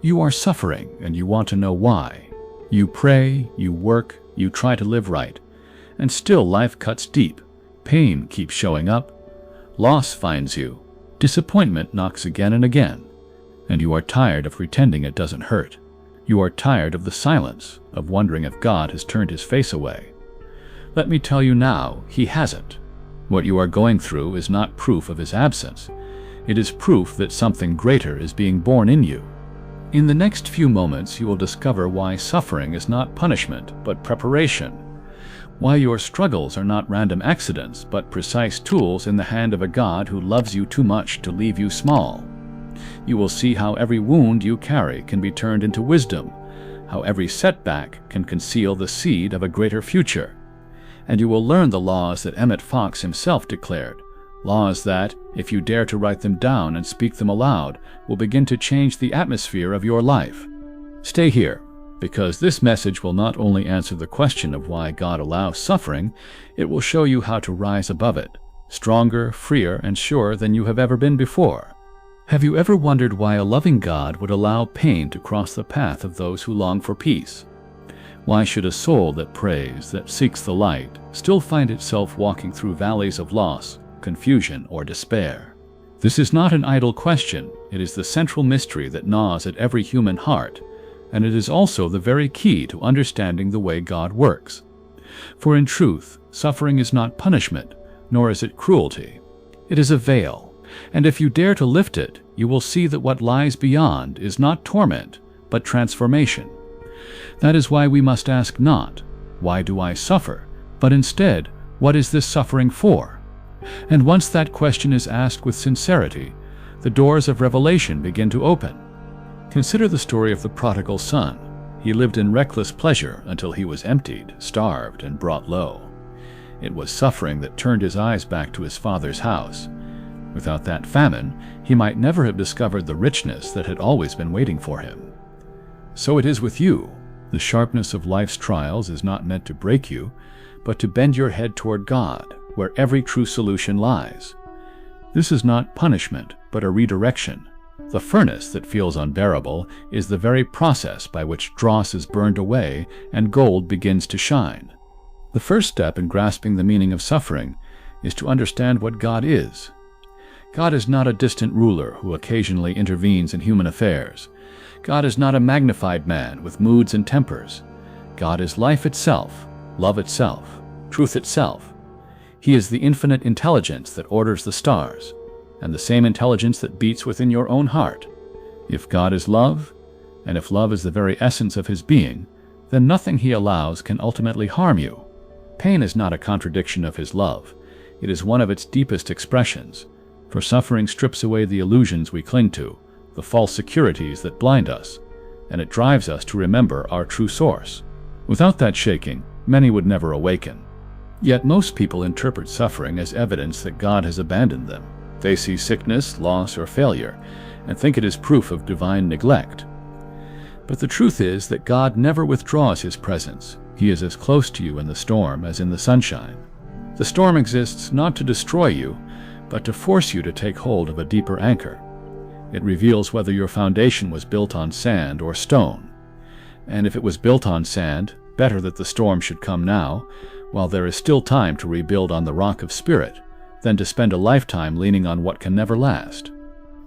You are suffering and you want to know why. You pray, you work, you try to live right, and still life cuts deep. Pain keeps showing up. Loss finds you. Disappointment knocks again and again. And you are tired of pretending it doesn't hurt. You are tired of the silence, of wondering if God has turned his face away. Let me tell you now, he hasn't. What you are going through is not proof of his absence. It is proof that something greater is being born in you. In the next few moments, you will discover why suffering is not punishment, but preparation. Why your struggles are not random accidents, but precise tools in the hand of a God who loves you too much to leave you small. You will see how every wound you carry can be turned into wisdom, how every setback can conceal the seed of a greater future. And you will learn the laws that Emmet Fox himself declared, laws that, if you dare to write them down and speak them aloud, will begin to change the atmosphere of your life. Stay here, because this message will not only answer the question of why God allows suffering, it will show you how to rise above it, stronger, freer, and surer than you have ever been before. Have you ever wondered why a loving God would allow pain to cross the path of those who long for peace? Why should a soul that prays, that seeks the light, still find itself walking through valleys of loss, confusion, or despair? This is not an idle question. It is the central mystery that gnaws at every human heart, and it is also the very key to understanding the way God works. For in truth, suffering is not punishment, nor is it cruelty. It is a veil. And if you dare to lift it, you will see that what lies beyond is not torment, but transformation. That is why we must ask not, why do I suffer? But instead, what is this suffering for? And once that question is asked with sincerity, the doors of revelation begin to open. Consider the story of the prodigal son. He lived in reckless pleasure until he was emptied, starved, and brought low. It was suffering that turned his eyes back to his father's house. Without that famine, he might never have discovered the richness that had always been waiting for him. So it is with you. The sharpness of life's trials is not meant to break you, but to bend your head toward God, where every true solution lies. This is not punishment, but a redirection. The furnace that feels unbearable is the very process by which dross is burned away and gold begins to shine. The first step in grasping the meaning of suffering is to understand what God is. God is not a distant ruler who occasionally intervenes in human affairs. God is not a magnified man with moods and tempers. God is life itself, love itself, truth itself. He is the infinite intelligence that orders the stars, and the same intelligence that beats within your own heart. If God is love, and if love is the very essence of his being, then nothing he allows can ultimately harm you. Pain is not a contradiction of his love. It is one of its deepest expressions. For suffering strips away the illusions we cling to, the false securities that blind us, and it drives us to remember our true source. Without that shaking, many would never awaken. Yet most people interpret suffering as evidence that God has abandoned them. They see sickness, loss, or failure, and think it is proof of divine neglect. But the truth is that God never withdraws his presence. He is as close to you in the storm as in the sunshine. The storm exists not to destroy you, but to force you to take hold of a deeper anchor. It reveals whether your foundation was built on sand or stone. And if it was built on sand, better that the storm should come now, while there is still time to rebuild on the rock of spirit, than to spend a lifetime leaning on what can never last.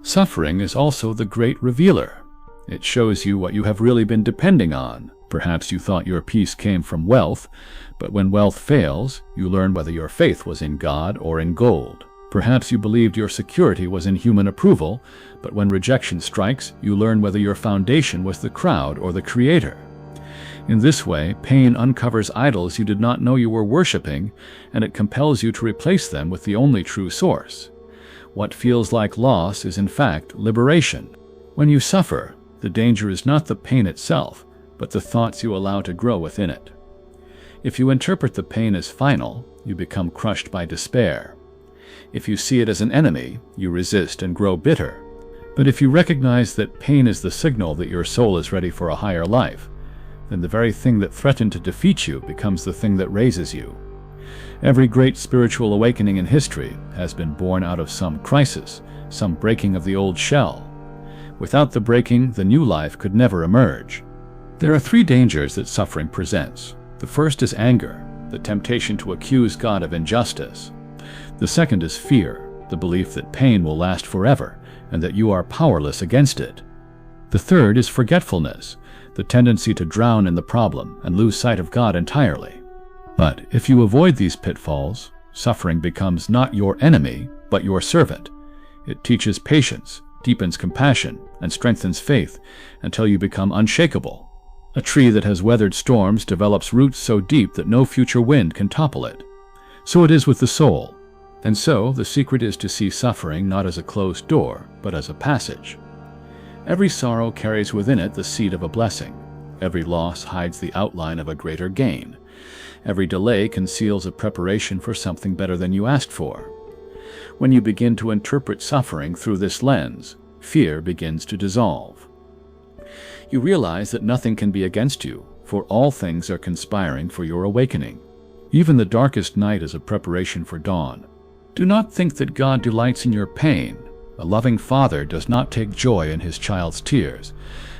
Suffering is also the great revealer. It shows you what you have really been depending on. Perhaps you thought your peace came from wealth, but when wealth fails, you learn whether your faith was in God or in gold. Perhaps you believed your security was in human approval, but when rejection strikes, you learn whether your foundation was the crowd or the Creator. In this way, pain uncovers idols you did not know you were worshiping, and it compels you to replace them with the only true source. What feels like loss is in fact liberation. When you suffer, the danger is not the pain itself, but the thoughts you allow to grow within it. If you interpret the pain as final, you become crushed by despair. If you see it as an enemy, you resist and grow bitter. But if you recognize that pain is the signal that your soul is ready for a higher life, then the very thing that threatened to defeat you becomes the thing that raises you. Every great spiritual awakening in history has been born out of some crisis, some breaking of the old shell. Without the breaking, the new life could never emerge. There are three dangers that suffering presents. The first is anger, the temptation to accuse God of injustice. The second is fear, the belief that pain will last forever and that you are powerless against it. The third is forgetfulness, the tendency to drown in the problem and lose sight of God entirely. But if you avoid these pitfalls, suffering becomes not your enemy, but your servant. It teaches patience, deepens compassion, and strengthens faith until you become unshakable. A tree that has weathered storms develops roots so deep that no future wind can topple it. So it is with the soul. And so, the secret is to see suffering not as a closed door, but as a passage. Every sorrow carries within it the seed of a blessing. Every loss hides the outline of a greater gain. Every delay conceals a preparation for something better than you asked for. When you begin to interpret suffering through this lens, fear begins to dissolve. You realize that nothing can be against you, for all things are conspiring for your awakening. Even the darkest night is a preparation for dawn. Do not think that God delights in your pain. A loving father does not take joy in his child's tears,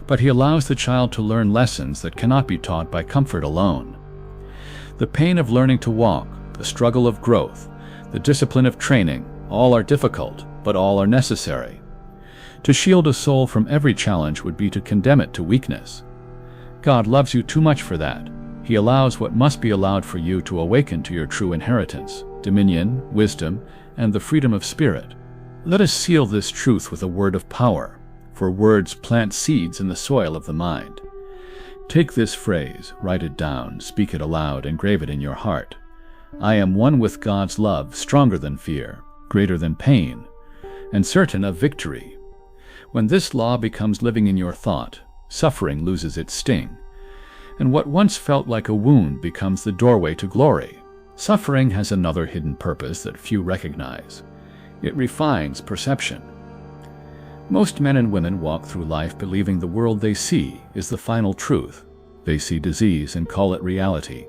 but he allows the child to learn lessons that cannot be taught by comfort alone. The pain of learning to walk, the struggle of growth, the discipline of training, all are difficult, but all are necessary. To shield a soul from every challenge would be to condemn it to weakness. God loves you too much for that. He allows what must be allowed for you to awaken to your true inheritance, dominion, wisdom, and the freedom of spirit. Let us seal this truth with a word of power, for words plant seeds in the soil of the mind. Take this phrase, write it down, speak it aloud, engrave it in your heart. I am one with God's love, stronger than fear, greater than pain, and certain of victory. When this law becomes living in your thought, suffering loses its sting, and what once felt like a wound becomes the doorway to glory. Suffering has another hidden purpose that few recognize. It refines perception. Most men and women walk through life believing the world they see is the final truth. They see disease and call it reality.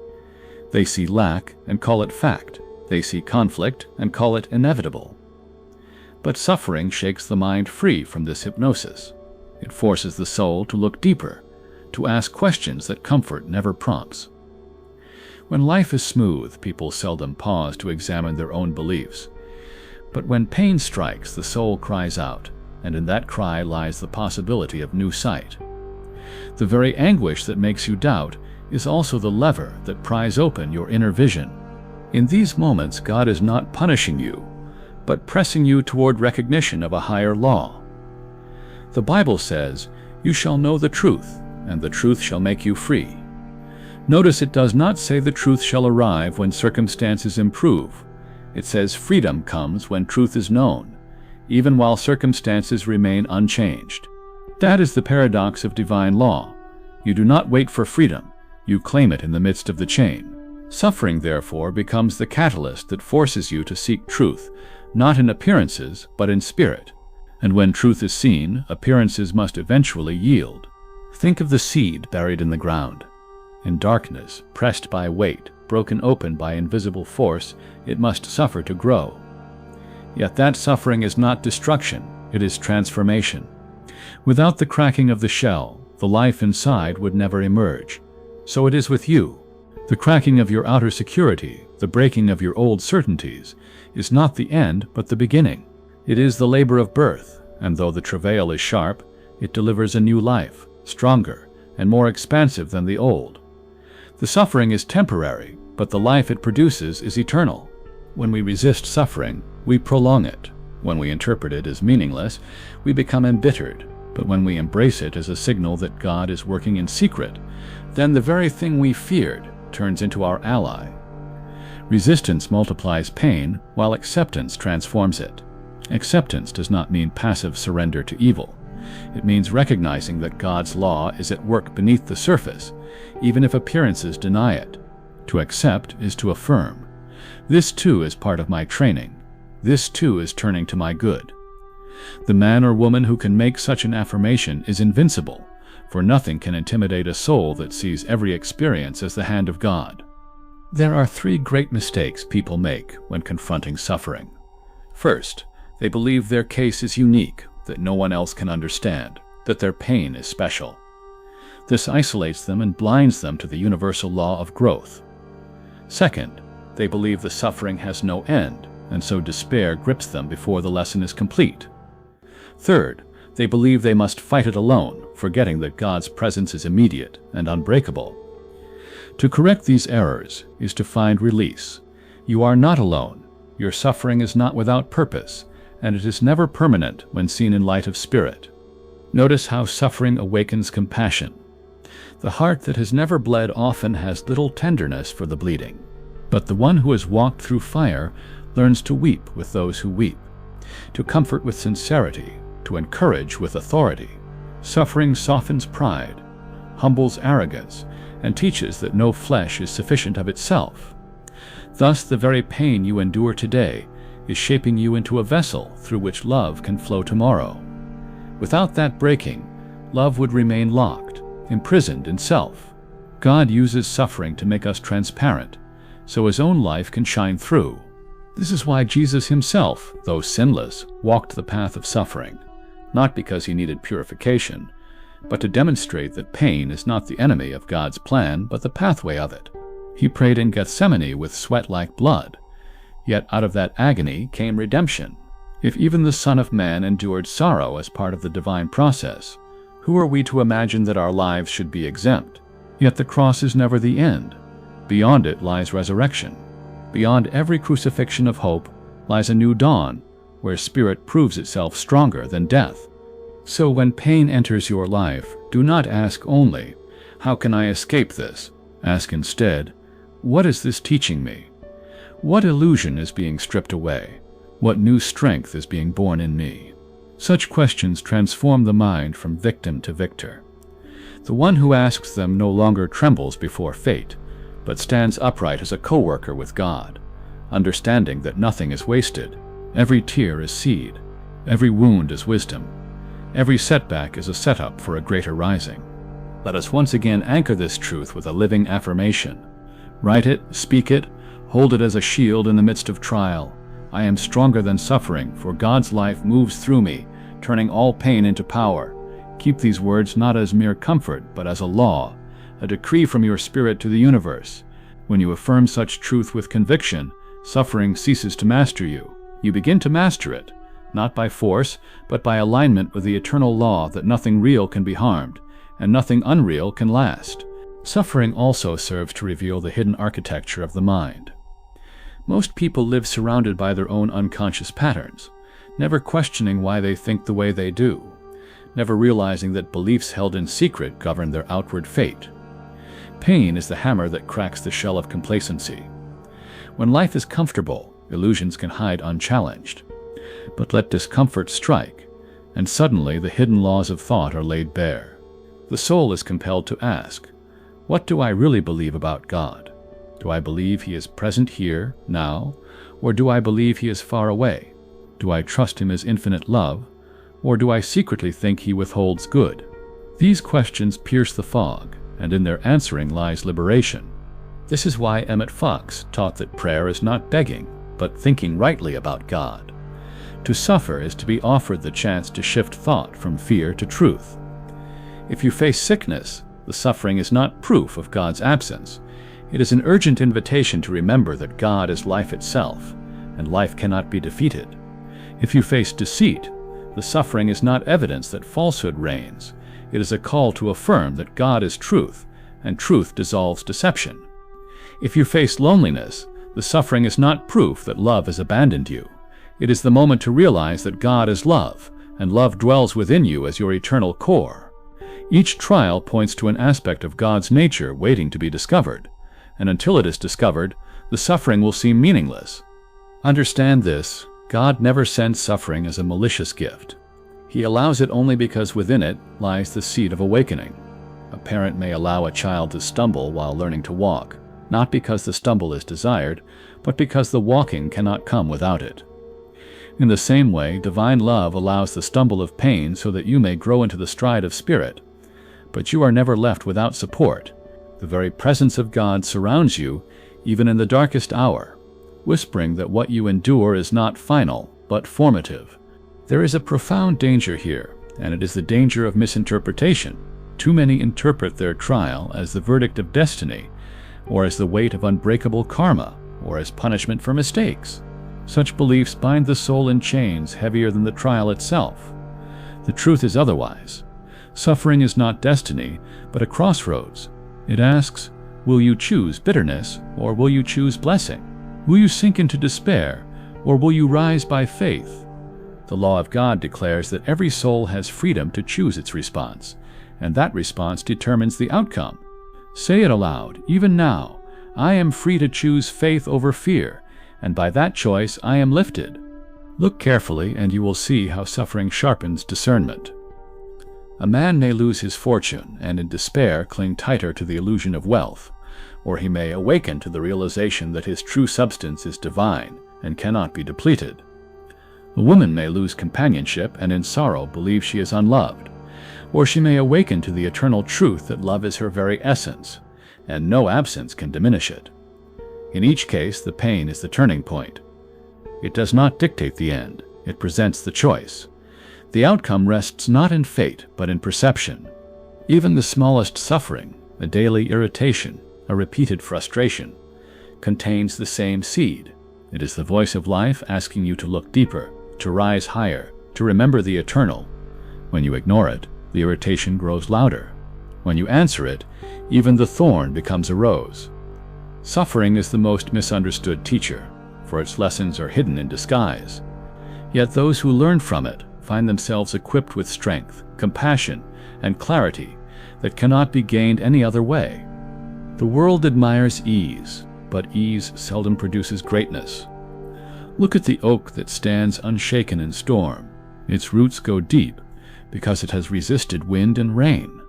They see lack and call it fact. They see conflict and call it inevitable. But suffering shakes the mind free from this hypnosis. It forces the soul to look deeper, to ask questions that comfort never prompts. When life is smooth, people seldom pause to examine their own beliefs. But when pain strikes, the soul cries out, and in that cry lies the possibility of new sight. The very anguish that makes you doubt is also the lever that pries open your inner vision. In these moments, God is not punishing you, but pressing you toward recognition of a higher law. The Bible says, "You shall know the truth, and the truth shall make you free." Notice it does not say the truth shall arrive when circumstances improve. It says freedom comes when truth is known, even while circumstances remain unchanged. That is the paradox of divine law. You do not wait for freedom, you claim it in the midst of the chain. Suffering, therefore, becomes the catalyst that forces you to seek truth, not in appearances, but in spirit. And when truth is seen, appearances must eventually yield. Think of the seed buried in the ground. In darkness, pressed by weight, broken open by invisible force, it must suffer to grow. Yet that suffering is not destruction, it is transformation. Without the cracking of the shell, the life inside would never emerge. So it is with you. The cracking of your outer security, the breaking of your old certainties, is not the end but the beginning. It is the labor of birth, and though the travail is sharp, it delivers a new life, stronger and more expansive than the old. The suffering is temporary, but the life it produces is eternal. When we resist suffering, we prolong it. When we interpret it as meaningless, we become embittered. But when we embrace it as a signal that God is working in secret, then the very thing we feared turns into our ally. Resistance multiplies pain, while acceptance transforms it. Acceptance does not mean passive surrender to evil. It means recognizing that God's law is at work beneath the surface, even if appearances deny it. To accept is to affirm. This too is part of my training. This too is turning to my good. The man or woman who can make such an affirmation is invincible, for nothing can intimidate a soul that sees every experience as the hand of God. There are three great mistakes people make when confronting suffering. First, they believe their case is unique, that no one else can understand, that their pain is special. This isolates them and blinds them to the universal law of growth. Second, they believe the suffering has no end, and so despair grips them before the lesson is complete. Third, they believe they must fight it alone, forgetting that God's presence is immediate and unbreakable. To correct these errors is to find release. You are not alone. Your suffering is not without purpose, and it is never permanent when seen in light of spirit. Notice how suffering awakens compassion. The heart that has never bled often has little tenderness for the bleeding. But the one who has walked through fire learns to weep with those who weep, to comfort with sincerity, to encourage with authority. Suffering softens pride, humbles arrogance, and teaches that no flesh is sufficient of itself. Thus, the very pain you endure today is shaping you into a vessel through which love can flow tomorrow. Without that breaking, love would remain locked, imprisoned in self. God uses suffering to make us transparent, so his own life can shine through. This is why Jesus himself, though sinless, walked the path of suffering, not because he needed purification, but to demonstrate that pain is not the enemy of God's plan, but the pathway of it. He prayed in Gethsemane with sweat like blood, yet out of that agony came redemption. If even the Son of Man endured sorrow as part of the divine process, who are we to imagine that our lives should be exempt? Yet the cross is never the end. Beyond it lies resurrection. Beyond every crucifixion of hope lies a new dawn, where spirit proves itself stronger than death. So when pain enters your life, do not ask only, "How can I escape this?" Ask instead, "What is this teaching me? What illusion is being stripped away? What new strength is being born in me?" Such questions transform the mind from victim to victor. The one who asks them no longer trembles before fate, but stands upright as a co-worker with God, understanding that nothing is wasted. Every tear is seed. Every wound is wisdom. Every setback is a setup for a greater rising. Let us once again anchor this truth with a living affirmation. Write it, speak it, hold it as a shield in the midst of trial. I am stronger than suffering, for God's life moves through me, turning all pain into power. Keep these words not as mere comfort, but as a law, a decree from your spirit to the universe. When you affirm such truth with conviction, suffering ceases to master you. You begin to master it, not by force, but by alignment with the eternal law that nothing real can be harmed, and nothing unreal can last. Suffering also serves to reveal the hidden architecture of the mind. Most people live surrounded by their own unconscious patterns, never questioning why they think the way they do, never realizing that beliefs held in secret govern their outward fate. Pain is the hammer that cracks the shell of complacency. When life is comfortable, illusions can hide unchallenged. But let discomfort strike, and suddenly the hidden laws of thought are laid bare. The soul is compelled to ask, what do I really believe about God? Do I believe he is present here, now, or do I believe he is far away? Do I trust him as infinite love, or do I secretly think he withholds good? These questions pierce the fog, and in their answering lies liberation. This is why Emmet Fox taught that prayer is not begging, but thinking rightly about God. To suffer is to be offered the chance to shift thought from fear to truth. If you face sickness, the suffering is not proof of God's absence. It is an urgent invitation to remember that God is life itself, and life cannot be defeated. If you face deceit, the suffering is not evidence that falsehood reigns. It is a call to affirm that God is truth, and truth dissolves deception. If you face loneliness, the suffering is not proof that love has abandoned you. It is the moment to realize that God is love, and love dwells within you as your eternal core. Each trial points to an aspect of God's nature waiting to be discovered, and until it is discovered, the suffering will seem meaningless. Understand this: God never sends suffering as a malicious gift. He allows it only because within it lies the seed of awakening. A parent may allow a child to stumble while learning to walk, not because the stumble is desired, but because the walking cannot come without it. In the same way, divine love allows the stumble of pain so that you may grow into the stride of spirit. But you are never left without support. The very presence of God surrounds you, even in the darkest hour, whispering that what you endure is not final, but formative. There is a profound danger here, and it is the danger of misinterpretation. Too many interpret their trial as the verdict of destiny, or as the weight of unbreakable karma, or as punishment for mistakes. Such beliefs bind the soul in chains heavier than the trial itself. The truth is otherwise. Suffering is not destiny, but a crossroads. It asks, will you choose bitterness, or will you choose blessing? Will you sink into despair, or will you rise by faith? The law of God declares that every soul has freedom to choose its response, and that response determines the outcome. Say it aloud, even now, I am free to choose faith over fear, and by that choice I am lifted. Look carefully and you will see how suffering sharpens discernment. A man may lose his fortune and in despair cling tighter to the illusion of wealth, or he may awaken to the realization that his true substance is divine and cannot be depleted. A woman may lose companionship and in sorrow believe she is unloved, or she may awaken to the eternal truth that love is her very essence, and no absence can diminish it. In each case, the pain is the turning point. It does not dictate the end, it presents the choice. The outcome rests not in fate, but in perception. Even the smallest suffering, a daily irritation, a repeated frustration, contains the same seed. It is the voice of life asking you to look deeper, to rise higher, to remember the eternal. When you ignore it, the irritation grows louder. When you answer it, even the thorn becomes a rose. Suffering is the most misunderstood teacher, for its lessons are hidden in disguise. Yet those who learn from it find themselves equipped with strength, compassion, and clarity that cannot be gained any other way. The world admires ease, but ease seldom produces greatness. Look at the oak that stands unshaken in storm. Its roots go deep because it has resisted wind and rain.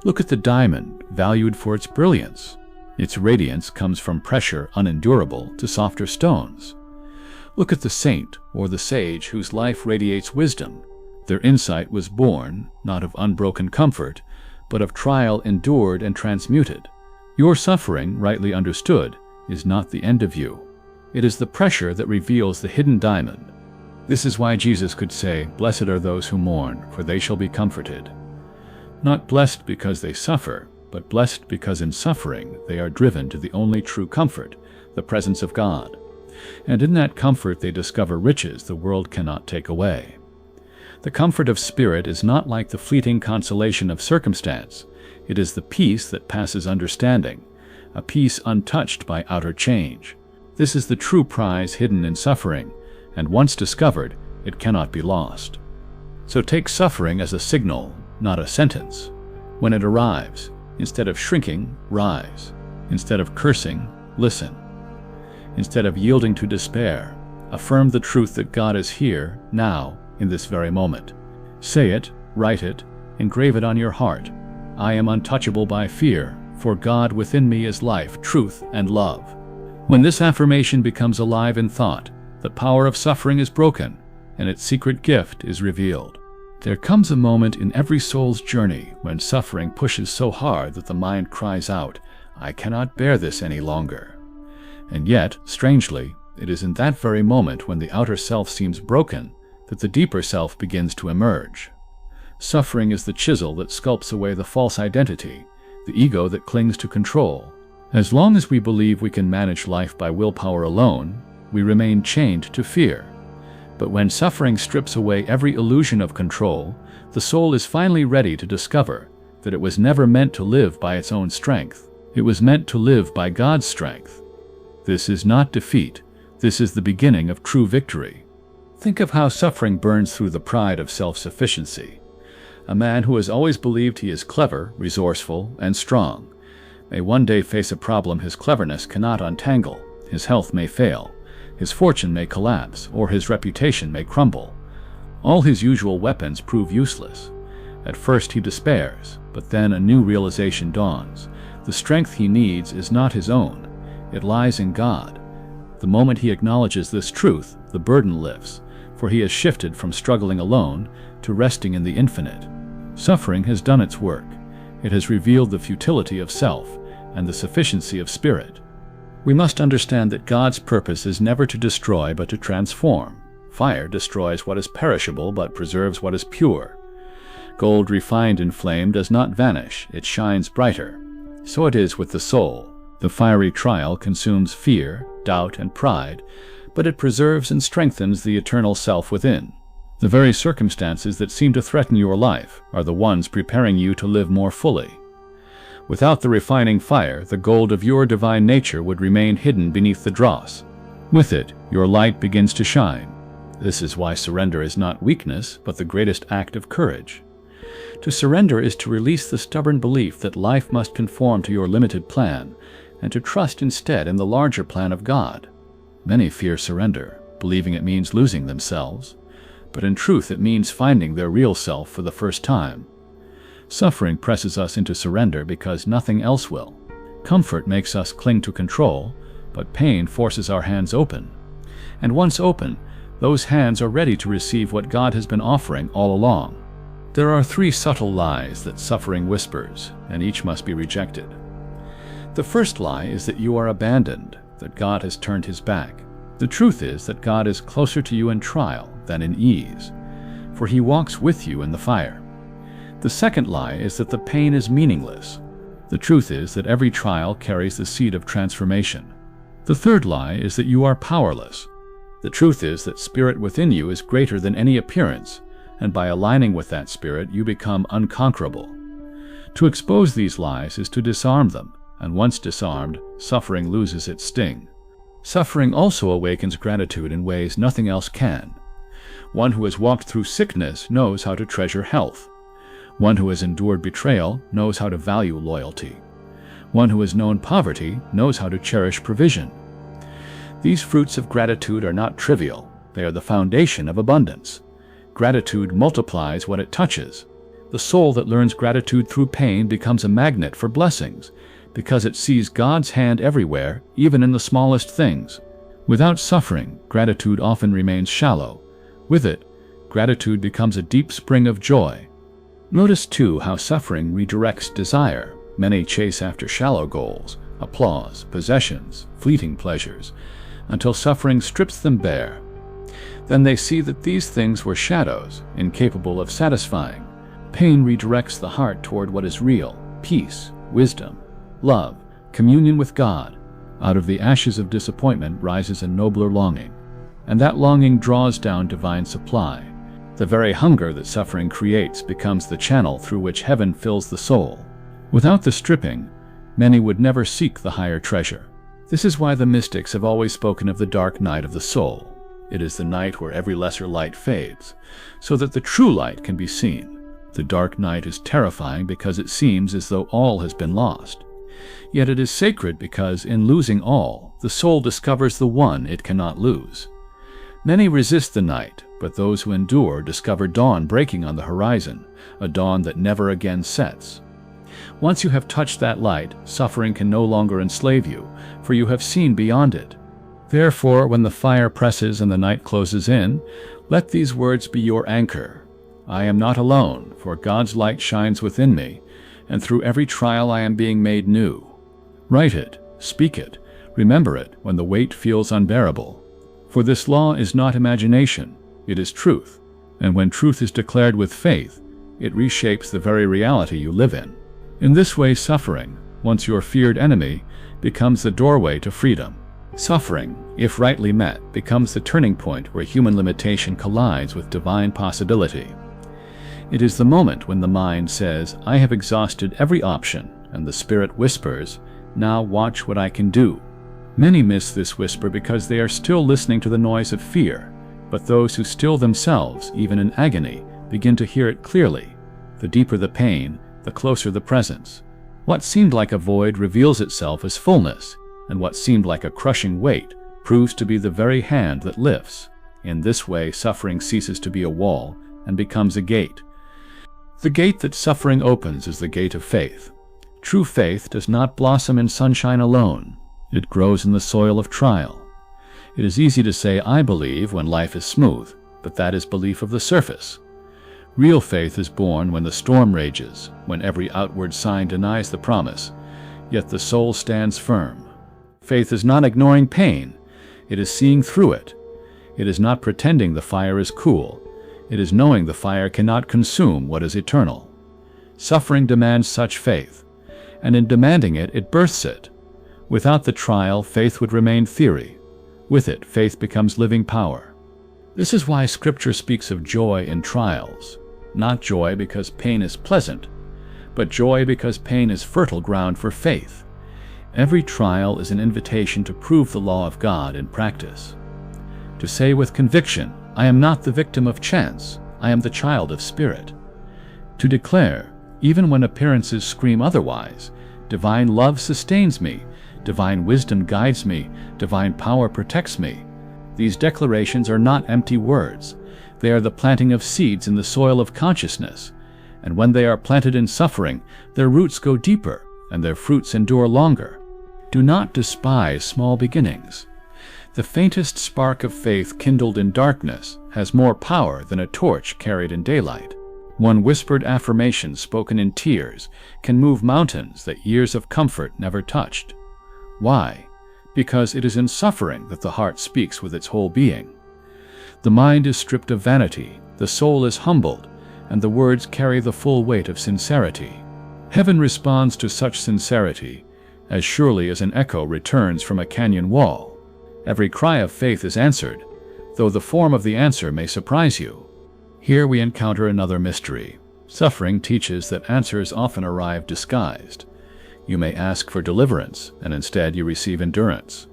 Look at the diamond, valued for its brilliance. Its radiance comes from pressure unendurable to softer stones. Look at the saint or the sage whose life radiates wisdom. Their insight was born, not of unbroken comfort, but of trial endured and transmuted. Your suffering, rightly understood, is not the end of you. It is the pressure that reveals the hidden diamond. This is why Jesus could say, "Blessed are those who mourn, for they shall be comforted." Not blessed because they suffer, but blessed because in suffering they are driven to the only true comfort, the presence of God. And in that comfort they discover riches the world cannot take away. The comfort of spirit is not like the fleeting consolation of circumstance. It is the peace that passes understanding, a peace untouched by outer change. This is the true prize hidden in suffering, and once discovered, it cannot be lost. So take suffering as a signal, not a sentence. When it arrives, instead of shrinking, rise. Instead of cursing, listen. Instead of yielding to despair, affirm the truth that God is here, now, in this very moment. Say it, write it, engrave it on your heart. I am untouchable by fear, for God within me is life, truth, and love. When this affirmation becomes alive in thought, the power of suffering is broken, and its secret gift is revealed. There comes a moment in every soul's journey when suffering pushes so hard that the mind cries out, "I cannot bear this any longer." And yet, strangely, it is in that very moment when the outer self seems broken that the deeper self begins to emerge. Suffering is the chisel that sculpts away the false identity, the ego that clings to control. As long as we believe we can manage life by willpower alone, we remain chained to fear. But when suffering strips away every illusion of control, the soul is finally ready to discover that it was never meant to live by its own strength. It was meant to live by God's strength. This is not defeat. This is the beginning of true victory. Think of how suffering burns through the pride of self-sufficiency. A man who has always believed he is clever, resourceful, and strong may one day face a problem his cleverness cannot untangle. His health may fail, his fortune may collapse, or his reputation may crumble. All his usual weapons prove useless. At first he despairs, but then a new realization dawns. The strength he needs is not his own. It lies in God. The moment he acknowledges this truth, the burden lifts, for he has shifted from struggling alone to resting in the infinite. Suffering has done its work. It has revealed the futility of self and the sufficiency of spirit. We must understand that God's purpose is never to destroy but to transform. Fire destroys what is perishable but preserves what is pure. Gold refined in flame does not vanish, it shines brighter. So it is with the soul. The fiery trial consumes fear, doubt, and pride, but it preserves and strengthens the eternal self within. The very circumstances that seem to threaten your life are the ones preparing you to live more fully. Without the refining fire, the gold of your divine nature would remain hidden beneath the dross. With it, your light begins to shine. This is why surrender is not weakness, but the greatest act of courage. To surrender is to release the stubborn belief that life must conform to your limited plan, and to trust instead in the larger plan of God. Many fear surrender, believing it means losing themselves, but in truth it means finding their real self for the first time. Suffering presses us into surrender because nothing else will. Comfort makes us cling to control, but pain forces our hands open. And once open, those hands are ready to receive what God has been offering all along. There are 3 subtle lies that suffering whispers, and each must be rejected. The first lie is that you are abandoned, that God has turned his back. The truth is that God is closer to you in trial than in ease, for he walks with you in the fire. The second lie is that the pain is meaningless. The truth is that every trial carries the seed of transformation. The third lie is that you are powerless. The truth is that spirit within you is greater than any appearance, and by aligning with that spirit you become unconquerable. To expose these lies is to disarm them, and once disarmed, suffering loses its sting. Suffering also awakens gratitude in ways nothing else can. One who has walked through sickness knows how to treasure health. One who has endured betrayal knows how to value loyalty. One who has known poverty knows how to cherish provision. These fruits of gratitude are not trivial. They are the foundation of abundance. Gratitude multiplies what it touches. The soul that learns gratitude through pain becomes a magnet for blessings, because it sees God's hand everywhere, even in the smallest things. Without suffering, gratitude often remains shallow. With it, gratitude becomes a deep spring of joy. Notice too how suffering redirects desire. Many chase after shallow goals, applause, possessions, fleeting pleasures, until suffering strips them bare. Then they see that these things were shadows, incapable of satisfying. Pain redirects the heart toward what is real: peace, wisdom, love, communion with God. Out of the ashes of disappointment rises a nobler longing, and that longing draws down divine supply. The very hunger that suffering creates becomes the channel through which heaven fills the soul. Without the stripping, many would never seek the higher treasure. This is why the mystics have always spoken of the dark night of the soul. It is the night where every lesser light fades, so that the true light can be seen. The dark night is terrifying because it seems as though all has been lost. Yet it is sacred because, in losing all, the soul discovers the one it cannot lose. Many resist the night, but those who endure discover dawn breaking on the horizon, a dawn that never again sets. Once you have touched that light, suffering can no longer enslave you, for you have seen beyond it. Therefore, when the fire presses and the night closes in, let these words be your anchor. I am not alone, for God's light shines within me, and through every trial I am being made new. Write it, speak it, remember it when the weight feels unbearable. For this law is not imagination, it is truth, and when truth is declared with faith, it reshapes the very reality you live in. In this way, suffering, once your feared enemy, becomes the doorway to freedom. Suffering, if rightly met, becomes the turning point where human limitation collides with divine possibility. It is the moment when the mind says, I have exhausted every option, and the spirit whispers, now watch what I can do. Many miss this whisper because they are still listening to the noise of fear, but those who still themselves, even in agony, begin to hear it clearly. The deeper the pain, the closer the presence. What seemed like a void reveals itself as fullness, and what seemed like a crushing weight proves to be the very hand that lifts. In this way, suffering ceases to be a wall and becomes a gate. The gate that suffering opens is the gate of faith. True faith does not blossom in sunshine alone. It grows in the soil of trial. It is easy to say, I believe, when life is smooth, but that is belief of the surface. Real faith is born when the storm rages, when every outward sign denies the promise, yet the soul stands firm. Faith is not ignoring pain, it is seeing through it. It is not pretending the fire is cool. It is knowing the fire cannot consume what is eternal. Suffering demands such faith, and in demanding it, it births it. Without the trial, faith would remain theory. With it, faith becomes living power. This is why Scripture speaks of joy in trials, not joy because pain is pleasant, but joy because pain is fertile ground for faith. Every trial is an invitation to prove the law of God in practice. To say with conviction, I am not the victim of chance, I am the child of Spirit. To declare, even when appearances scream otherwise, divine love sustains me, divine wisdom guides me, divine power protects me. These declarations are not empty words. They are the planting of seeds in the soil of consciousness, and when they are planted in suffering, their roots go deeper, and their fruits endure longer. Do not despise small beginnings. The faintest spark of faith kindled in darkness has more power than a torch carried in daylight. One whispered affirmation spoken in tears can move mountains that years of comfort never touched. Why? Because it is in suffering that the heart speaks with its whole being. The mind is stripped of vanity, the soul is humbled, and the words carry the full weight of sincerity. Heaven responds to such sincerity as surely as an echo returns from a canyon wall. Every cry of faith is answered, though the form of the answer may surprise you. Here we encounter another mystery. Suffering teaches that answers often arrive disguised. You may ask for deliverance, and instead you receive endurance.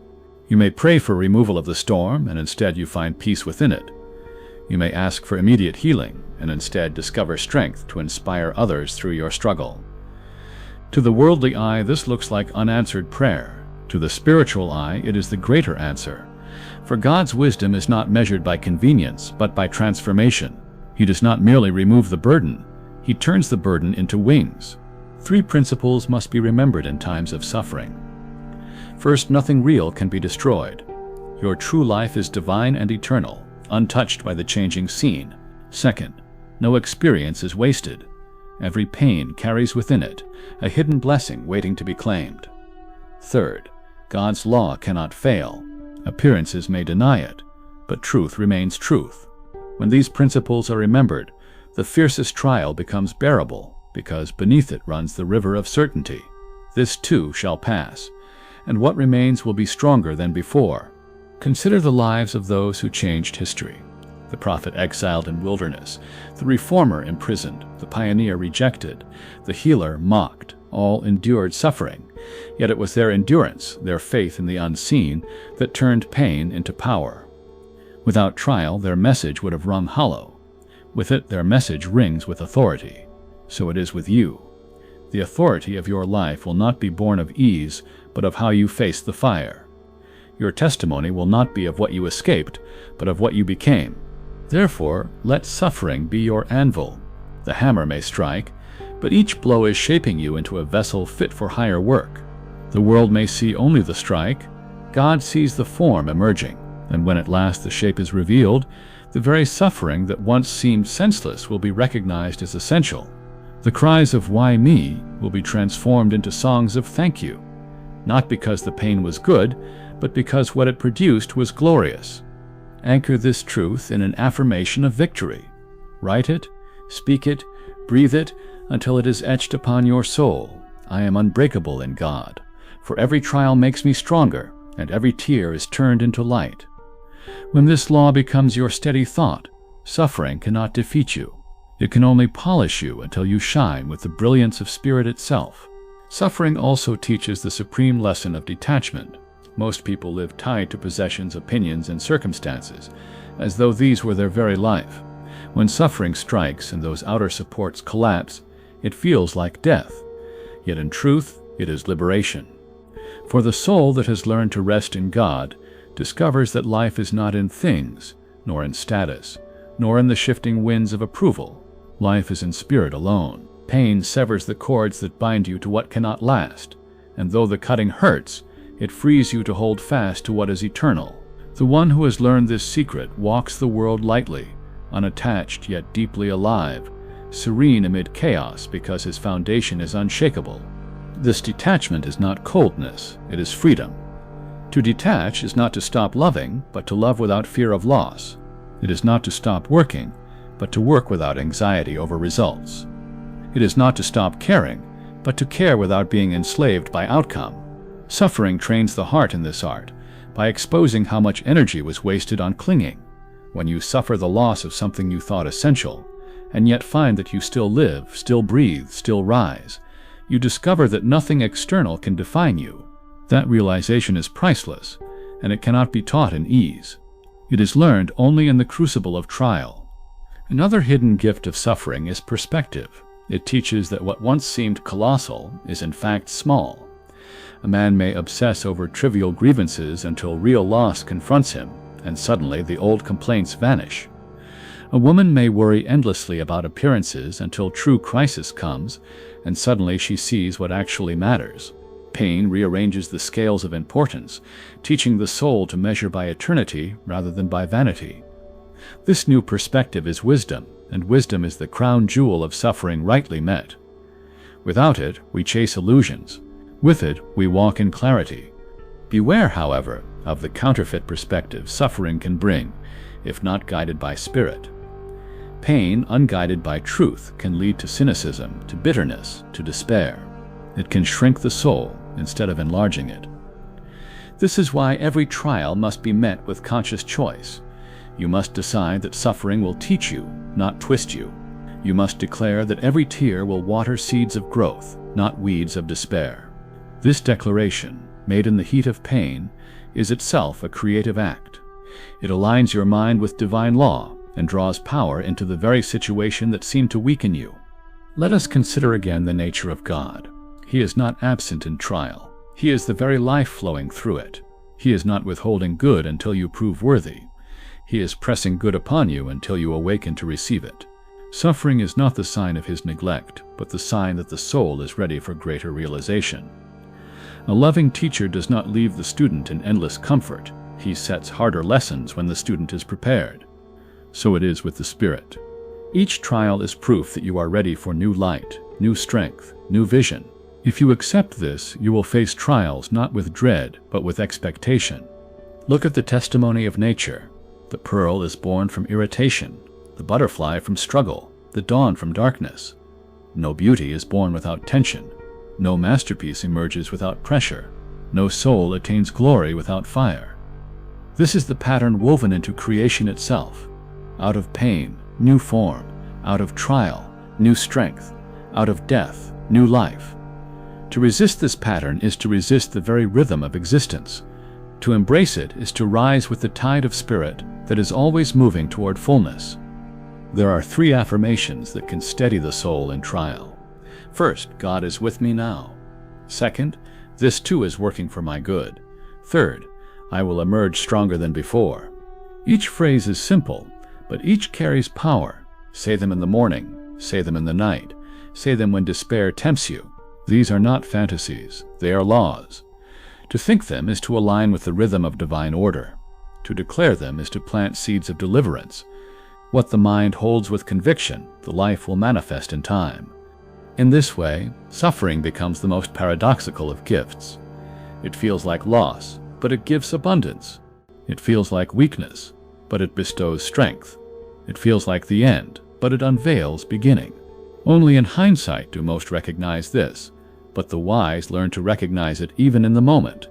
You may pray for removal of the storm, and instead you find peace within it. You may ask for immediate healing, and instead discover strength to inspire others through your struggle. To the worldly eye, this looks like unanswered prayer. To the spiritual eye, it is the greater answer. For God's wisdom is not measured by convenience, but by transformation. He does not merely remove the burden, He turns the burden into wings. 3 principles must be remembered in times of suffering. First, nothing real can be destroyed. Your true life is divine and eternal, untouched by the changing scene. Second, no experience is wasted. Every pain carries within it a hidden blessing waiting to be claimed. Third, God's law cannot fail. Appearances may deny it, but truth remains truth. When these principles are remembered, the fiercest trial becomes bearable, because beneath it runs the river of certainty. This too shall pass, and what remains will be stronger than before. Consider the lives of those who changed history. The prophet exiled in wilderness, the reformer imprisoned, the pioneer rejected, the healer mocked, all endured suffering. Yet it was their endurance, their faith in the unseen, that turned pain into power. Without trial, their message would have rung hollow. With it, their message rings with authority. So it is with you. The authority of your life will not be born of ease, but of how you face the fire. Your testimony will not be of what you escaped, but of what you became. Therefore, let suffering be your anvil. The hammer may strike, but each blow is shaping you into a vessel fit for higher work. The world may see only the strike. God sees the form emerging, and when at last the shape is revealed, the very suffering that once seemed senseless will be recognized as essential. The cries of "Why me?" will be transformed into songs of thank you, not because the pain was good, but because what it produced was glorious. Anchor this truth in an affirmation of victory. Write it, speak it, breathe it, until it is etched upon your soul. I am unbreakable in God, for every trial makes me stronger, and every tear is turned into light. When this law becomes your steady thought, suffering cannot defeat you. It can only polish you until you shine with the brilliance of spirit itself. Suffering also teaches the supreme lesson of detachment. Most people live tied to possessions, opinions, and circumstances, as though these were their very life. When suffering strikes and those outer supports collapse, it feels like death. Yet in truth, it is liberation. For the soul that has learned to rest in God discovers that life is not in things, nor in status, nor in the shifting winds of approval. Life is in spirit alone. Pain severs the cords that bind you to what cannot last, and though the cutting hurts, it frees you to hold fast to what is eternal. The one who has learned this secret walks the world lightly, unattached yet deeply alive, serene amid chaos because his foundation is unshakable. This detachment is not coldness, it is freedom. To detach is not to stop loving, but to love without fear of loss. It is not to stop working, but to work without anxiety over results. It is not to stop caring, but to care without being enslaved by outcome. Suffering trains the heart in this art by exposing how much energy was wasted on clinging. When you suffer the loss of something you thought essential, and yet find that you still live, still breathe, still rise, you discover that nothing external can define you. That realization is priceless, and it cannot be taught in ease. It is learned only in the crucible of trial. Another hidden gift of suffering is perspective. It teaches that what once seemed colossal is in fact small. A man may obsess over trivial grievances until real loss confronts him, and suddenly the old complaints vanish. A woman may worry endlessly about appearances until true crisis comes, and suddenly she sees what actually matters. Pain rearranges the scales of importance, teaching the soul to measure by eternity rather than by vanity. This new perspective is wisdom, and wisdom is the crown jewel of suffering rightly met. Without it, we chase illusions. With it, we walk in clarity. Beware, however, of the counterfeit perspective suffering can bring, if not guided by spirit. Pain, unguided by truth, can lead to cynicism, to bitterness, to despair. It can shrink the soul instead of enlarging it. This is why every trial must be met with conscious choice. You must decide that suffering will teach you, not twist you. You must declare that every tear will water seeds of growth, not weeds of despair. This declaration, made in the heat of pain, is itself a creative act. It aligns your mind with divine law and draws power into the very situation that seemed to weaken you. Let us consider again the nature of God. He is not absent in trial. He is the very life flowing through it. He is not withholding good until you prove worthy. He is pressing good upon you until you awaken to receive it. Suffering is not the sign of his neglect, but the sign that the soul is ready for greater realization. A loving teacher does not leave the student in endless comfort. He sets harder lessons when the student is prepared. So it is with the spirit. Each trial is proof that you are ready for new light, new strength, new vision. If you accept this, you will face trials not with dread, but with expectation. Look at the testimony of nature. The pearl is born from irritation, the butterfly from struggle, the dawn from darkness. No beauty is born without tension. No masterpiece emerges without pressure. No soul attains glory without fire. This is the pattern woven into creation itself. Out of pain, new form. Out of trial, new strength. Out of death, new life. To resist this pattern is to resist the very rhythm of existence. To embrace it is to rise with the tide of spirit that is always moving toward fullness. There are 3 affirmations that can steady the soul in trial. First, God is with me now. Second, this too is working for my good. Third, I will emerge stronger than before. Each phrase is simple, but each carries power. Say them in the morning, say them in the night, say them when despair tempts you. These are not fantasies, they are laws. To think them is to align with the rhythm of divine order. To declare them is to plant seeds of deliverance. What the mind holds with conviction, the life will manifest in time. In this way, suffering becomes the most paradoxical of gifts. It feels like loss, but it gives abundance. It feels like weakness, but it bestows strength. It feels like the end, but it unveils beginning. Only in hindsight do most recognize this, but the wise learn to recognize it even in the moment.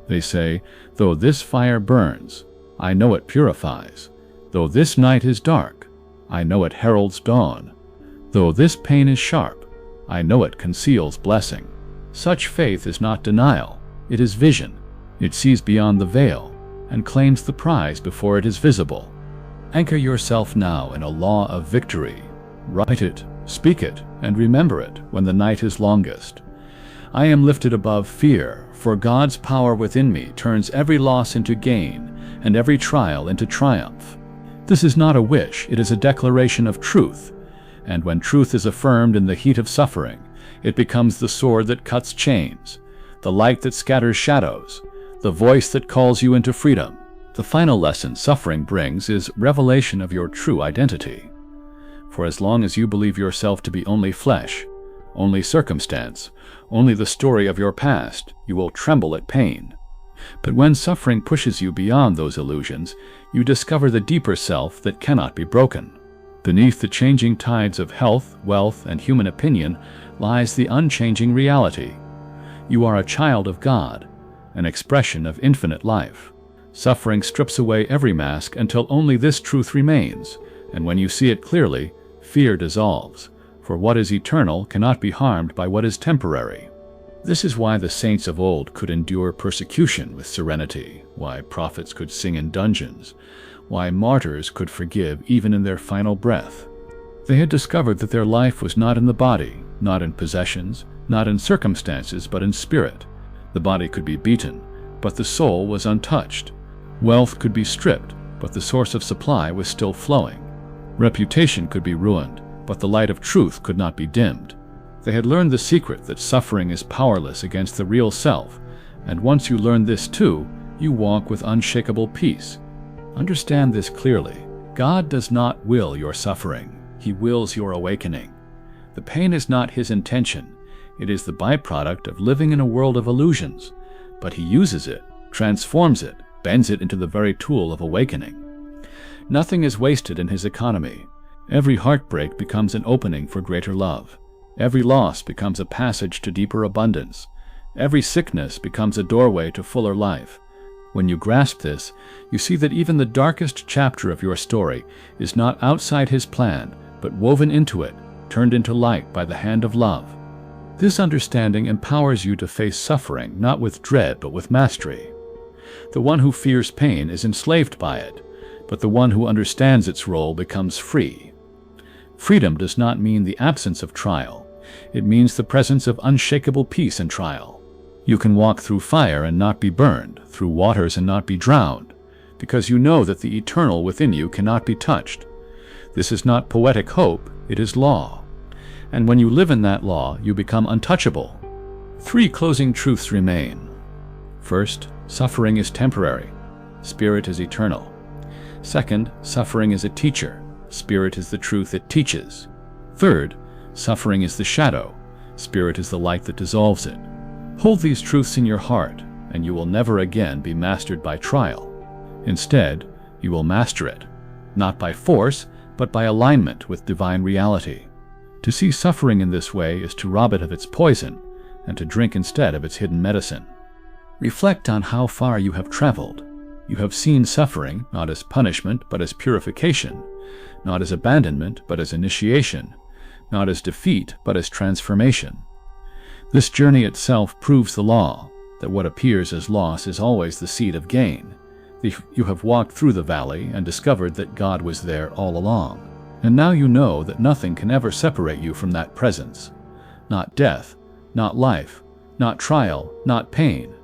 They say, though this fire burns, I know it purifies. Though this night is dark, I know it heralds dawn. Though this pain is sharp, I know it conceals blessing. Such faith is not denial, it is vision. It sees beyond the veil and claims the prize before it is visible. Anchor yourself now in a law of victory. Write it, speak it, and remember it when the night is longest. I am lifted above fear, for God's power within me turns every loss into gain and every trial into triumph. This is not a wish, it is a declaration of truth. And when truth is affirmed in the heat of suffering, it becomes the sword that cuts chains, the light that scatters shadows, the voice that calls you into freedom. The final lesson suffering brings is revelation of your true identity. For as long as you believe yourself to be only flesh, only circumstance, only the story of your past, you will tremble at pain. But when suffering pushes you beyond those illusions, you discover the deeper self that cannot be broken. Beneath the changing tides of health, wealth, and human opinion lies the unchanging reality. You are a child of God, an expression of infinite life. Suffering strips away every mask until only this truth remains, and when you see it clearly, fear dissolves, for what is eternal cannot be harmed by what is temporary. This is why the saints of old could endure persecution with serenity, why prophets could sing in dungeons, why martyrs could forgive even in their final breath. They had discovered that their life was not in the body, not in possessions, not in circumstances, but in spirit. The body could be beaten, but the soul was untouched. Wealth could be stripped, but the source of supply was still flowing. Reputation could be ruined, but the light of truth could not be dimmed. They had learned the secret that suffering is powerless against the real self, and once you learn this too, you walk with unshakable peace. Understand this clearly. God does not will your suffering. He wills your awakening. The pain is not His intention. It is the byproduct of living in a world of illusions. But He uses it, transforms it, bends it into the very tool of awakening. Nothing is wasted in His economy. Every heartbreak becomes an opening for greater love. Every loss becomes a passage to deeper abundance. Every sickness becomes a doorway to fuller life. When you grasp this, you see that even the darkest chapter of your story is not outside His plan, but woven into it, turned into light by the hand of love. This understanding empowers you to face suffering not with dread but with mastery. The one who fears pain is enslaved by it, but the one who understands its role becomes free. Freedom does not mean the absence of trial. It means the presence of unshakable peace in trial. You can walk through fire and not be burned, through waters and not be drowned, because you know that the eternal within you cannot be touched. This is not poetic hope, it is law. And when you live in that law, you become untouchable. 3 closing truths remain. First, suffering is temporary. Spirit is eternal. Second, suffering is a teacher. Spirit is the truth it teaches. Third, suffering is the shadow. Spirit is the light that dissolves it. Hold these truths in your heart, and you will never again be mastered by trial. Instead, you will master it, not by force, but by alignment with divine reality. To see suffering in this way is to rob it of its poison, and to drink instead of its hidden medicine. Reflect on how far you have traveled. You have seen suffering not as punishment, but as purification, not as abandonment, but as initiation, not as defeat, but as transformation. This journey itself proves the law, that what appears as loss is always the seed of gain. You have walked through the valley and discovered that God was there all along. And now you know that nothing can ever separate you from that presence. Not death, not life, not trial, not pain.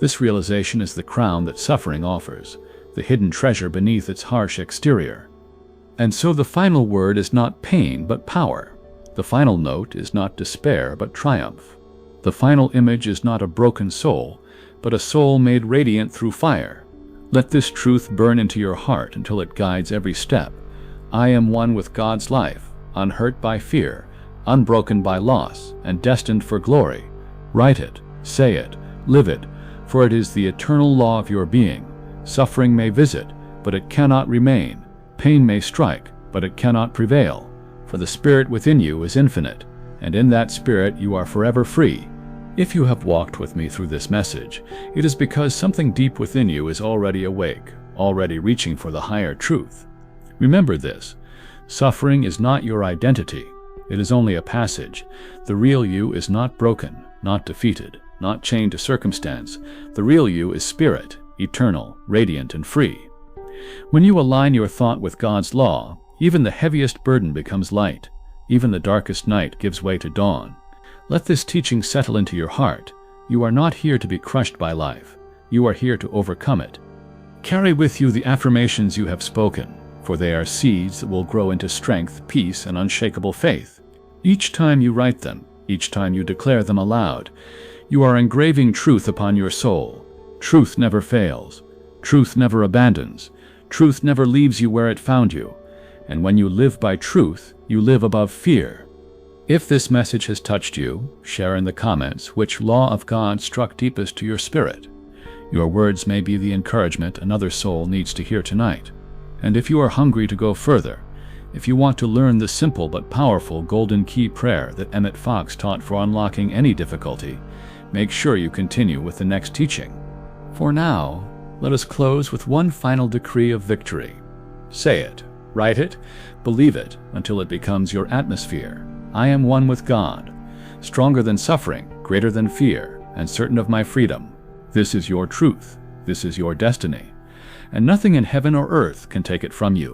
This realization is the crown that suffering offers, the hidden treasure beneath its harsh exterior. And so the final word is not pain, but power. The final note is not despair, but triumph. The final image is not a broken soul, but a soul made radiant through fire. Let this truth burn into your heart until it guides every step. I am one with God's life, unhurt by fear, unbroken by loss, and destined for glory. Write it, say it, live it, for it is the eternal law of your being. Suffering may visit, but it cannot remain. Pain may strike, but it cannot prevail. For the spirit within you is infinite, and in that spirit you are forever free. If you have walked with me through this message, it is because something deep within you is already awake, already reaching for the higher truth. Remember this: suffering is not your identity. It is only a passage. The real you is not broken, not defeated, not chained to circumstance. The real you is spirit, eternal, radiant, and free. When you align your thought with God's law, even the heaviest burden becomes light. Even the darkest night gives way to dawn. Let this teaching settle into your heart. You are not here to be crushed by life. You are here to overcome it. Carry with you the affirmations you have spoken, for they are seeds that will grow into strength, peace, and unshakable faith. Each time you write them, each time you declare them aloud, you are engraving truth upon your soul. Truth never fails. Truth never abandons. Truth never leaves you where it found you. And when you live by truth, you live above fear. If this message has touched you, share in the comments which law of God struck deepest to your spirit. Your words may be the encouragement another soul needs to hear tonight. And if you are hungry to go further, if you want to learn the simple but powerful golden key prayer that Emmet Fox taught for unlocking any difficulty, make sure you continue with the next teaching. For now, let us close with one final decree of victory. Say it, write it, believe it until it becomes your atmosphere. I am one with God, stronger than suffering, greater than fear, and certain of my freedom. This is your truth. This is your destiny. And nothing in heaven or earth can take it from you.